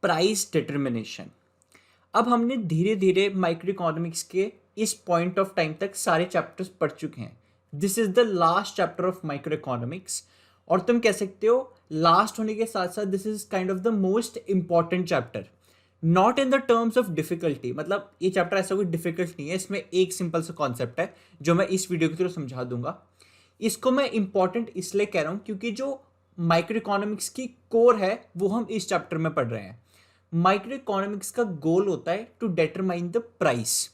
Price determination. अब हमने धीरे धीरे माइक्रो इकोनॉमिक्स के इस पॉइंट ऑफ टाइम तक सारे चैप्टर्स पढ़ चुके हैं। This is the last chapter of micro economics, और तुम कह सकते हो लास्ट होने के साथ साथ this is kind of the most important chapter, not in the terms of difficulty. मतलब ये चैप्टर ऐसा कोई डिफिकल्ट नहीं है, इसमें एक सिंपल सा कॉन्सेप्ट है जो मैं इस वीडियो के थ्रू समझा दूंगा। इसको मैं इंपॉर्टेंट इसलिए कह रहा हूँ क्योंकि जो माइक्रो इकोनॉमिक्स की कोर है वो हम इस चैप्टर में पढ़ रहे हैं। माइक्रो इकोनॉमिक्स का गोल होता है टू डिटरमाइन द प्राइस।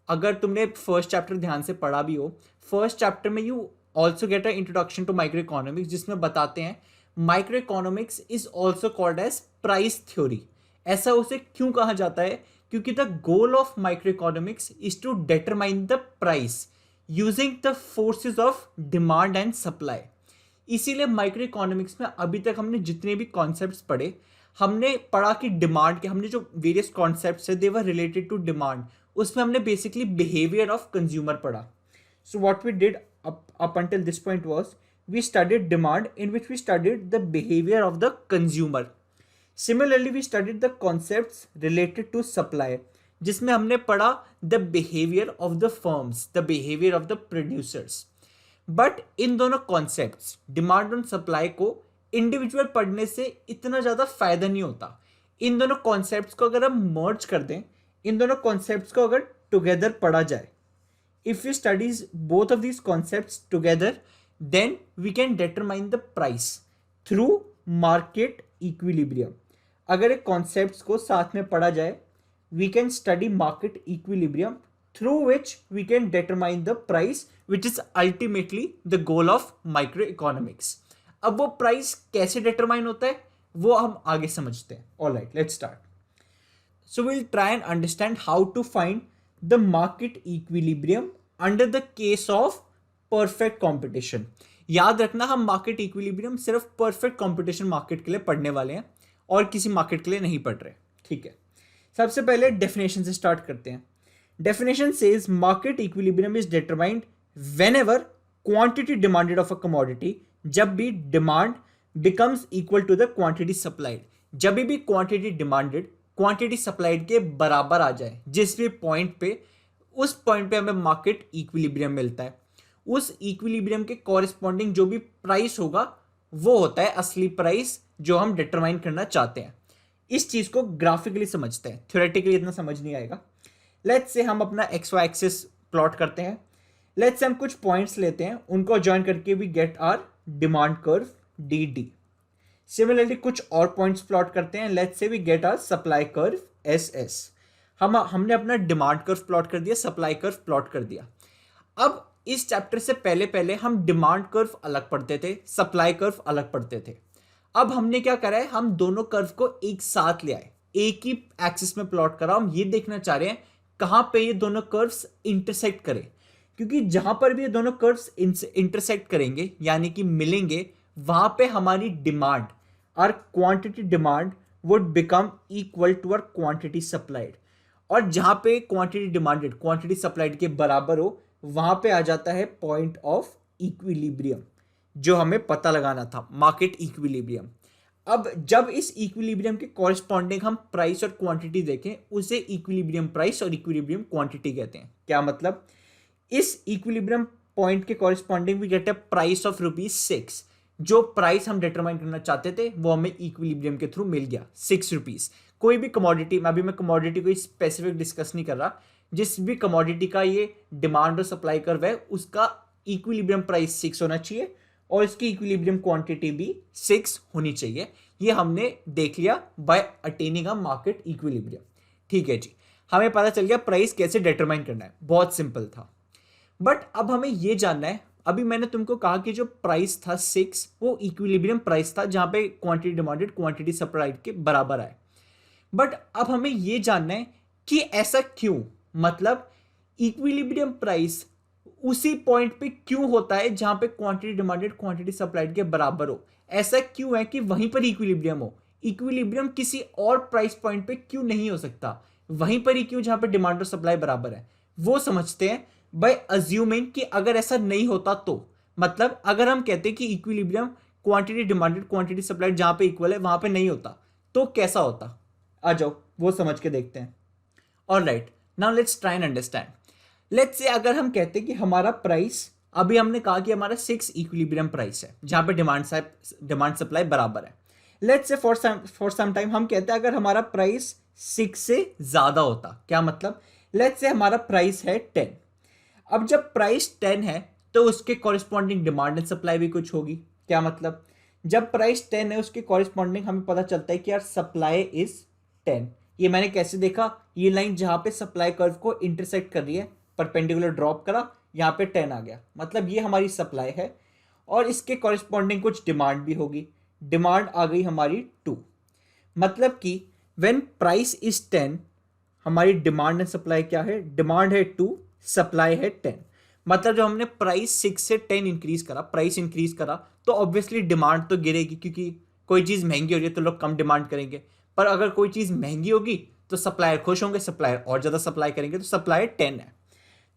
अगर तुमने फर्स्ट चैप्टर ध्यान से पढ़ा भी हो, फर्स्ट चैप्टर में you also get a introduction to micro economics, जिसमें बताते हैं micro economics is also called as price theory. ऐसा उसे क्यों कहा जाता है? क्योंकि the goal of micro economics is to determine the price using the forces of demand and supply. इसीलिए माइक्रो इकोनॉमिक्स में अभी तक हमने जितने भी कॉन्सेप्ट्स पढ़े, हमने पढ़ा कि डिमांड के, हमने जो वेरियस कॉन्सेप्ट्स है they were related to demand, उसमें हमने बेसिकली बिहेवियर ऑफ कंज्यूमर पढ़ा। So what we did up until this point was we studied demand in which we studied the behaviour of the consumer. Similarly we studied the concepts related to supply, जिसमें हमने पढ़ा the behaviour of the firms, the behaviour of the producers. But इन दोनों concepts demand और supply को individual पढ़ने से इतना ज़्यादा फायदा नहीं होता। इन दोनों कॉन्सेप्ट्स को अगर हम मर्ज कर दें, इन दोनों कॉन्सेप्ट्स को अगर टुगेदर पढ़ा जाए, if you studies both of these concepts together, then we can determine the price through market equilibrium. अगर एक कॉन्सेप्ट्स को साथ में पढ़ा जाए, we can study market equilibrium through which we can determine the price, which is ultimately the goal of microeconomics. अब वो price कैसे डिटरमाइन होता है वो हम आगे समझते हैं। Alright, let's start. So will try and understand how to find the market equilibrium under the case of perfect competition. याद रखना, हम मार्केट इक्विलिब्रियम सिर्फ परफेक्ट कंपटीशन मार्केट के लिए पढ़ने वाले हैं और किसी मार्केट के लिए नहीं पढ़ रहे। ठीक है, सबसे पहले डेफिनेशन से स्टार्ट करते हैं। Definition says market equilibrium is determined whenever quantity demanded of a commodity, जब भी demand becomes equal to the quantity supplied, जब भी quantity demanded quantity supplied के बराबर आ जाए, जिस भी पॉइंट पे, उस पॉइंट पे हमें मार्केट इक्विलिब्रियम मिलता है। उस इक्विलिब्रियम के कॉरेस्पॉन्डिंग जो भी प्राइस होगा वो होता है असली प्राइस जो हम डिटरमाइन करना चाहते हैं। इस चीज को ग्राफिकली समझते हैं, थ्योरेटिकली इतना समझ नहीं आएगा। लेट्स से हम अपना एक्स वाई एक्सिस प्लॉट करते हैं। लेट्स से हम कुछ पॉइंट्स लेते हैं, उनको जॉइन करके we get our demand curve D D. Similarly कुछ और पॉइंट्स प्लॉट करते हैं, let's say we get our supply curve S S. हमने अपना डिमांड कर्व प्लॉट कर दिया, सप्लाई कर्व प्लॉट कर दिया। अब इस चैप्टर से पहले पहले हम डिमांड कर्व अलग पढ़ते थे, सप्लाई कर्व अलग पढ़ते थे। अब हमने क्या करा है, हम दोनों कर्व को एक साथ ले आए, एक ही एक्सिस में प्लॉट करा। हम ये देखना चाह रहे हैं कहां पे ये दोनों कर्व्स इंटरसेक्ट करें, क्योंकि जहां पर भी ये दोनों कर्व्स इंटरसेक्ट करेंगे यानी कि मिलेंगे, वहां पे हमारी demand, our quantity demand would become equal to our quantity supplied. और जहां पे क्वांटिटी डिमांडेड क्वांटिटी सप्लाइड के बराबर हो, वहां पे आ जाता है पॉइंट ऑफ इक्विलिब्रियम, जो हमें पता लगाना था, मार्केट इक्विलिब्रियम। अब जब इस इक्विलिब्रियम के कॉरेस्पॉन्डिंग हम प्राइस और क्वांटिटी देखें, उसे इक्विलिब्रियम प्राइस और इक्विलिब्रियम क्वांटिटी कहते हैं। क्या मतलब, इस इक्विलिब्रियम पॉइंट के corresponding we get a price of ₹6। जो प्राइस हम डिटरमाइन करना चाहते थे वो हमें इक्विलिब्रियम के थ्रू मिल गया, ₹6। कोई भी कमोडिटी, अभी मैं कमोडिटी को स्पेसिफिक डिस्कस नहीं कर रहा, जिस भी कमोडिटी का ये डिमांड और सप्लाई कर्व है उसका इक्विलिब्रियम प्राइस 6 होना चाहिए और इसकी इक्विलिब्रियम क्वांटिटी भी 6 होनी चाहिए। ये हमने देख लिया by attaining a market equilibrium. ठीक है जी, हमें पता चल गया प्राइस कैसे डिटरमाइन करना है, बहुत सिंपल था। बट अब हमें ये जानना है, अभी मैंने तुमको कहा कि जो प्राइस था 6 वो इक्विलिब्रियम प्राइस था जहां पे क्वांटिटी डिमांडेड क्वांटिटी सप्लाइड के बराबर आए। बट अब हमें ये जानना है कि ऐसा क्यों, मतलब इक्विलिब्रियम प्राइस उसी पॉइंट पे क्यों होता है जहां पे क्वांटिटी डिमांडेड क्वांटिटी सप्लाइड के बराबर हो। ऐसा क्यों है कि वहीं पर इक्विलिब्रियम हो, इक्विलिब्रियम किसी और प्राइस पॉइंट पे क्यों नहीं हो सकता, वहीं पर ही क्यों जहां पे डिमांड और सप्लाई बराबर है। वो समझते हैं बाय अज्यूमिंग कि अगर ऐसा नहीं होता तो, मतलब अगर हम कहते हैं कि equilibrium quantity demanded quantity supplied जहां पे इक्वल है वहां पे नहीं होता तो कैसा होता। आ जाओ वो समझ के देखते हैं। Alright, now let's try and understand. Let's say अगर हम कहते हैं कि हमारा प्राइस, अभी हमने कहा कि हमारा 6 इक्विलिब्रियम प्राइस है जहां पे डिमांड सप्लाई बराबर है। Let's say for some time हम कहते हैं अगर हमारा प्राइस 6 से ज्यादा होता, क्या मतलब, लेट्स से हमारा प्राइस है 10। अब जब प्राइस 10 है तो उसके कॉरिस्पॉन्डिंग डिमांड एंड सप्लाई भी कुछ होगी, क्या मतलब, जब प्राइस 10 है उसके कॉरिस्पॉन्डिंग हमें पता चलता है कि यार सप्लाई इज 10। ये मैंने कैसे देखा, ये लाइन जहां पे सप्लाई कर्व को इंटरसेक्ट कर रही है, परपेंडिकुलर ड्रॉप करा, यहाँ पे 10 आ गया, मतलब ये हमारी सप्लाई है और इसके कॉरिस्पॉन्डिंग कुछ डिमांड भी होगी, डिमांड आ गई हमारी 2। मतलब कि व्हेन प्राइस इज 10, हमारी डिमांड एंड सप्लाई क्या है, डिमांड है 2, सप्लाई है 10। मतलब जब हमने प्राइस 6 से 10 इंक्रीज करा, प्राइस इंक्रीज करा, तो ऑब्वियसली डिमांड तो गिरेगी, क्योंकि कोई चीज़ महंगी हो रही है तो लोग कम डिमांड करेंगे। पर अगर कोई चीज़ महंगी होगी तो सप्लायर खुश होंगे, सप्लायर और ज़्यादा सप्लाई करेंगे, तो सप्लाई 10 है।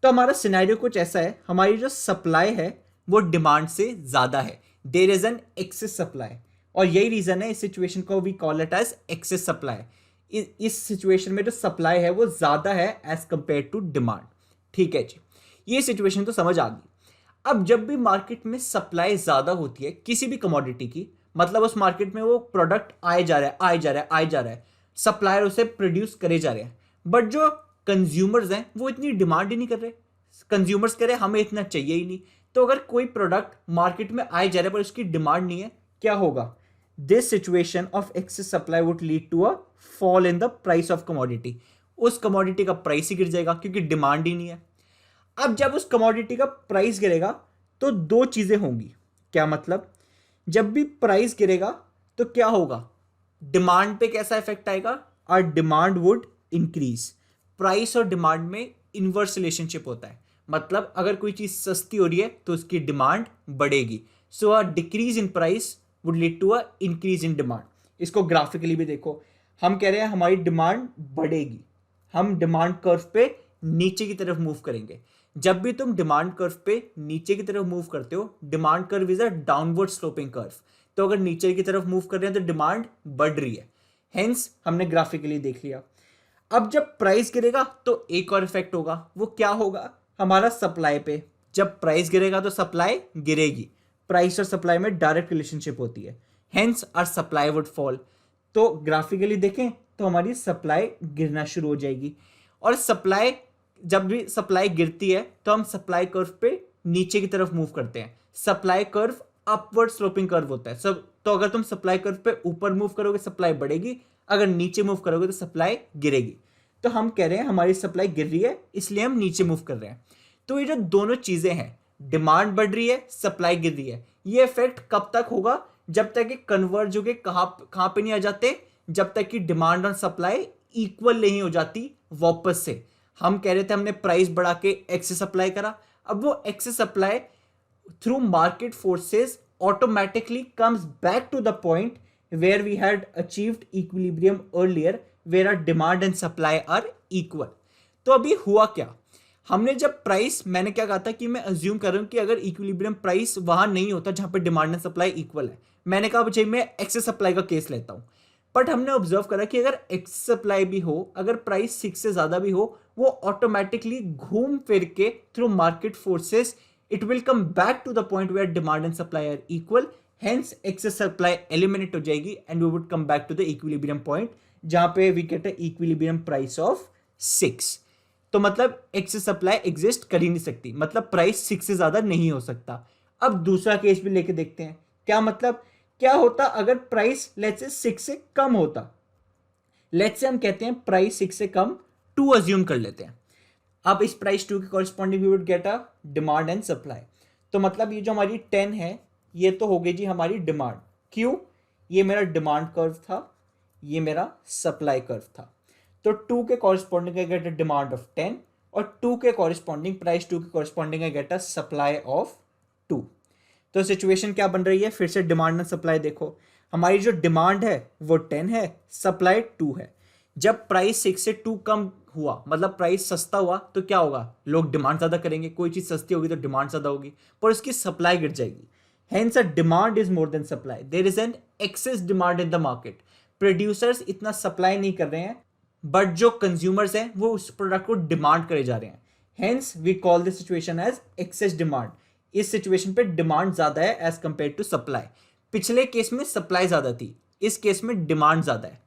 तो हमारा सिनेरियो कुछ ऐसा है, हमारी जो सप्लाई है वो डिमांड से ज़्यादा है, there is an excess supply, और यही रीज़न है इस सिचुएशन को we call it as excess supply. इस सिचुएशन में जो सप्लाई है वो ज़्यादा है एज कंपेयर टू डिमांड। ठीक है जी, ये सिचुएशन तो समझ आ गई। अब जब भी मार्केट में सप्लाई ज़्यादा होती है किसी भी कमोडिटी की, मतलब उस मार्केट में वो प्रोडक्ट आए जा रहा है, आए जा रहा है, आए जा रहा है, सप्लायर उसे प्रोड्यूस करे जा रहे हैं, बट जो कंज्यूमर्स हैं वो इतनी डिमांड ही नहीं कर रहे। कंज्यूमर्स कह रहे हैं हमें इतना चाहिए ही नहीं। तो अगर कोई प्रोडक्ट मार्केट में आए जा रहा है पर उसकी डिमांड नहीं है, क्या होगा, this situation of excess supply would lead to a fall in the price of commodity. उस कमोडिटी का प्राइस ही गिर जाएगा क्योंकि डिमांड ही नहीं है। अब जब उस कमोडिटी का प्राइस गिरेगा तो दो चीजें होंगी, क्या मतलब, जब भी प्राइस गिरेगा तो क्या होगा, डिमांड पे कैसा इफेक्ट आएगा, और डिमांड वुड इंक्रीज। प्राइस और डिमांड में इनवर्स रिलेशनशिप होता है, मतलब अगर कोई चीज सस्ती हो रही है तो उसकी डिमांड बढ़ेगी, so a decrease in price would lead to a increase in demand. इसको ग्राफिकली भी देखो, हम कह रहे हैं हमारी डिमांड बढ़ेगी, हम डिमांड कर्व पे नीचे की तरफ मूव करेंगे। जब भी तुम डिमांड कर्व पे नीचे की तरफ मूव करते हो, demand curve is a downward sloping curve, तो अगर नीचे की तरफ मूव कर रहे हैं तो डिमांड बढ़ रही है, हेंस हमने ग्राफिकली देख लिया। अब जब प्राइस गिरेगा तो एक और इफेक्ट होगा, वो क्या होगा, हमारा सप्लाई पे। जब प्राइस गिरेगा तो सप्लाई गिरेगी, प्राइस और सप्लाई में डायरेक्ट रिलेशनशिप होती है, hence our supply would fall. तो ग्राफिकली देखें तो हमारी सप्लाई गिरना शुरू हो जाएगी, और सप्लाई, जब भी सप्लाई गिरती है तो हम सप्लाई कर्व पे नीचे की तरफ मूव करते हैं। Supply curve upward sloping curve होता है सब, तो अगर तुम सप्लाई कर्व पे ऊपर मूव करोगे सप्लाई बढ़ेगी, अगर नीचे मूव करोगे तो सप्लाई गिरेगी। तो हम कह रहे हैं हमारी सप्लाई गिर रही है इसलिए हम नीचे मूव कर रहे हैं। तो ये जो दोनों चीजें हैं, डिमांड बढ़ रही है, सप्लाई गिर रही है, ये इफेक्ट कब तक होगा, जब तक कि कन्वर्ज होके कहां पे नहीं आ जाते, जब तक कि डिमांड और सप्लाई इक्वल नहीं हो जाती वापस से। हम कह रहे थे हमने प्राइस बढ़ा के एक्सेस सप्लाई करा, अब वो excess supply through market forces automatically comes back to the point where we had achieved equilibrium earlier, where our demand and supply are equal। तो अभी हुआ क्या, हमने जब प्राइस, मैंने क्या कहा था कि मैं अज्यूम कर रहा हूं कि अगर इक्विलिब्रियम प्राइस वहां नहीं होता जहां पे डिमांड एंड सप्लाई इक्वल है, मैंने कहा मुझे मैं एक्सेस सप्लाई का केस लेता हूं। बट हमने ऑब्जर्व करा कि अगर एक्सेस सप्लाई भी हो, अगर प्राइस 6 से ज्यादा भी हो, वो ऑटोमेटिकली घूम फिर के through market forces it will come back to the point where demand and supply are equal, hence excess supply eliminate हो जाएगी and we would come back to the equilibrium point जहां पे we get a equilibrium price of 6। तो मतलब excess supply exist कर ही नहीं सकती, मतलब प्राइस 6 से ज्यादा नहीं हो सकता। अब दूसरा केस भी लेके देखते हैं, क्या मतलब, क्या होता अगर प्राइस लेट्स से 6 से कम होता, लेट्स से हम कहते हैं प्राइस 6 से कम 2 अज्यूम कर लेते हैं। अब इस प्राइस 2 के corresponding we would get a demand and supply. तो मतलब ये जो हमारी 10 है ये तो हो गई जी हमारी डिमांड, क्यों, ये मेरा डिमांड कर्व था, ये मेरा सप्लाई कर्व था। तो 2 के corresponding I get a demand of 10 और 2 के कॉरेस्पॉन्डिंग, प्राइस 2 के corresponding I get a supply of 2। तो सिचुएशन क्या बन रही है, फिर से डिमांड एंड सप्लाई देखो, हमारी जो डिमांड है वो 10 है, सप्लाई 2 है। जब प्राइस 6 से 2 कम हुआ, मतलब प्राइस सस्ता हुआ, तो क्या होगा, लोग डिमांड ज्यादा करेंगे, कोई चीज सस्ती होगी तो डिमांड ज्यादा होगी, पर उसकी सप्लाई गिर जाएगी। Hence a demand is more than supply, there is an excess demand in the market. Producers इतना सप्लाई नहीं कर रहे हैं, बट जो कंज्यूमर्स हैं वो उस प्रोडक्ट को डिमांड करे जा रहे हैं। Hence we call this situation as excess demand. इस सिचुएशन पे डिमांड ज्यादा है एज कंपेयर टू सप्लाई। पिछले केस में सप्लाई ज्यादा थी, इस केस में डिमांड ज्यादा है।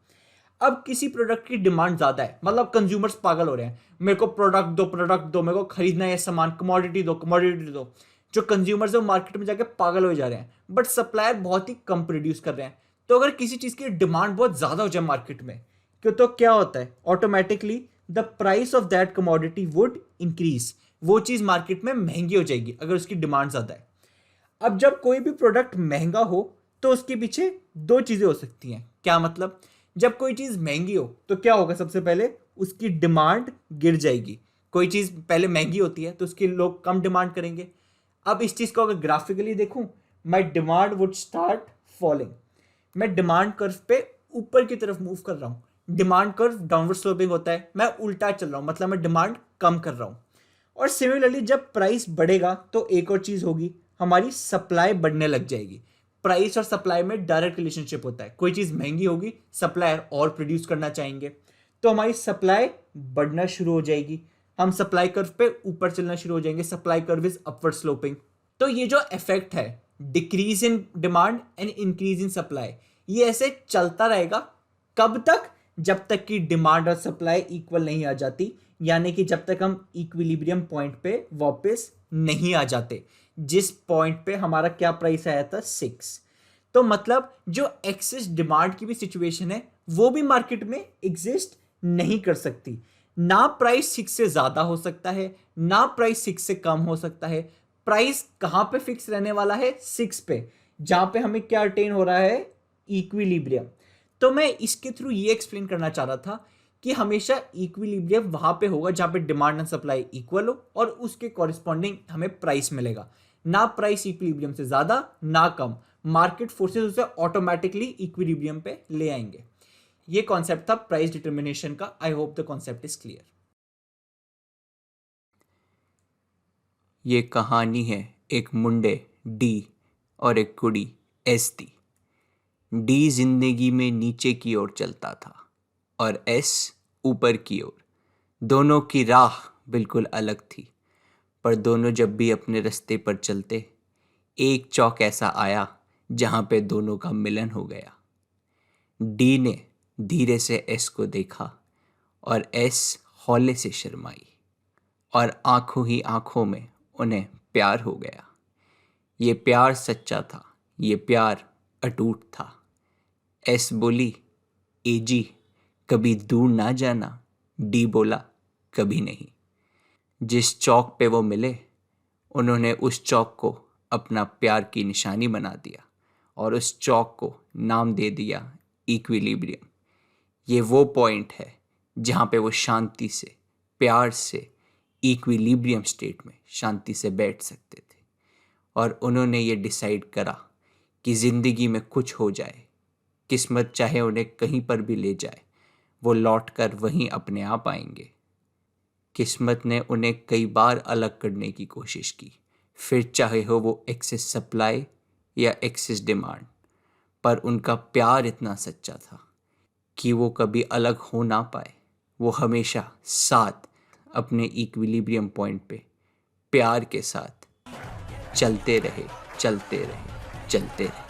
अब किसी प्रोडक्ट की डिमांड ज्यादा है, मतलब कंज्यूमर्स पागल हो रहे हैं, मेरे को प्रोडक्ट दो, मेरे को खरीदना है सामान, कमोडिटी दो। जो कंज्यूमर्स है वो मार्केट में जाके पागल हो जा रहे हैं, बट सप्लायर बहुत ही कम प्रोड्यूस कर रहे हैं। तो अगर किसी चीज की डिमांड बहुत ज्यादा हो जाए मार्केट में, तो क्या होता है, automatically the price of that commodity would increase. वो चीज मार्केट में महंगी हो जाएगी अगर उसकी डिमांड ज्यादा है। अब जब कोई भी प्रोडक्ट महंगा हो तो उसके पीछे दो चीजें हो सकती हैं। क्या मतलब, जब कोई चीज महंगी हो तो क्या होगा, सबसे पहले उसकी डिमांड गिर जाएगी। कोई चीज पहले महंगी होती है तो उसके लोग कम डिमांड करेंगे। अब इस चीज को अगर ग्राफिकली देखूं, माई डिमांड वुड स्टार्ट फॉलिंग। मैं डिमांड कर्व पे ऊपर की तरफ मूव कर रहा हूं। डिमांड कर्व डाउनवर्ड स्लोपिंग होता है, मैं उल्टा चल रहा हूं, मतलब मैं डिमांड कम कर रहा हूं। और सिमिलरली जब प्राइस बढ़ेगा तो एक और चीज होगी, हमारी सप्लाई बढ़ने लग जाएगी। प्राइस और सप्लाई में डायरेक्ट रिलेशनशिप होता है। कोई चीज महंगी होगी, सप्लायर और प्रोड्यूस करना चाहेंगे, तो हमारी सप्लाई बढ़ना शुरू हो जाएगी। हम सप्लाई कर्व पे ऊपर चलना शुरू हो जाएंगे। Supply curve is upward sloping. तो ये जो इफेक्ट है, decrease in demand and increase in supply, ये ऐसे चलता रहेगा। कब तक, जब तक कि डिमांड और सप्लाई इक्वल नहीं आ जाती, यानी कि जब तक हम इक्विलिब्रियम पॉइंट पे वापस नहीं आ जाते, जिस पॉइंट पे हमारा क्या प्राइस आया था, 6। तो मतलब जो एक्सेस डिमांड की भी सिचुएशन है वो भी मार्केट में एग्जिस्ट नहीं कर सकती। ना प्राइस 6 से ज्यादा हो सकता है, ना प्राइस 6 से कम हो सकता है। प्राइस कहां पे फिक्स रहने वाला है, 6 पे, जहां पे हमें क्या अटेन हो रहा है, इक्विलिब्रियम। तो मैं इसके थ्रू ये एक्सप्लेन करना चाह रहा था कि हमेशा इक्विलिब्रियम वहां पे होगा जहां पे डिमांड एंड सप्लाई इक्वल हो और उसके कॉरिस्पॉन्डिंग हमें प्राइस मिलेगा। ना प्राइस इक्विलिब्रियम से ज्यादा ना कम, मार्केट फोर्सेस उसे ऑटोमेटिकली इक्विलिब्रियम पे ले आएंगे। ये कॉन्सेप्ट था प्राइस डिटर्मिनेशन का। I hope the concept is clear. ये कहानी है एक मुंडे डी और एक कुड़ी एस दी। डी जिंदगी में नीचे की ओर चलता था और एस ऊपर की ओर। दोनों की राह बिल्कुल अलग थी, पर दोनों जब भी अपने रास्ते पर चलते, एक चौक ऐसा आया जहां पे दोनों का मिलन हो गया। डी ने धीरे से एस को देखा और एस हौले से शर्माई और आंखों ही आंखों में उन्हें प्यार हो गया। ये प्यार सच्चा था, ये प्यार अटूट था। एस बोली, एजी कभी दूर ना जाना। डी बोला, कभी नहीं। जिस चौक पे वो मिले, उन्होंने उस चौक को अपना प्यार की निशानी बना दिया और उस चौक को नाम दे दिया इक्विलिब्रियम। ये वो पॉइंट है जहाँ पे वो शांति से, प्यार से, इक्विलिब्रियम स्टेट में शांति से बैठ सकते थे। और उन्होंने ये डिसाइड करा कि ज़िंदगी में कुछ हो जाए, किस्मत चाहे उन्हें कहीं पर भी ले जाए, वो लौट कर वहीं अपने आप आएंगे। किस्मत ने उन्हें कई बार अलग करने की कोशिश की, फिर चाहे हो वो एक्सेस सप्लाई या एक्सेस डिमांड, पर उनका प्यार इतना सच्चा था कि वो कभी अलग हो ना पाए। वो हमेशा साथ अपने इक्विलिब्रियम पॉइंट पे प्यार के साथ चलते रहे, चलते रहे, चलते रहे।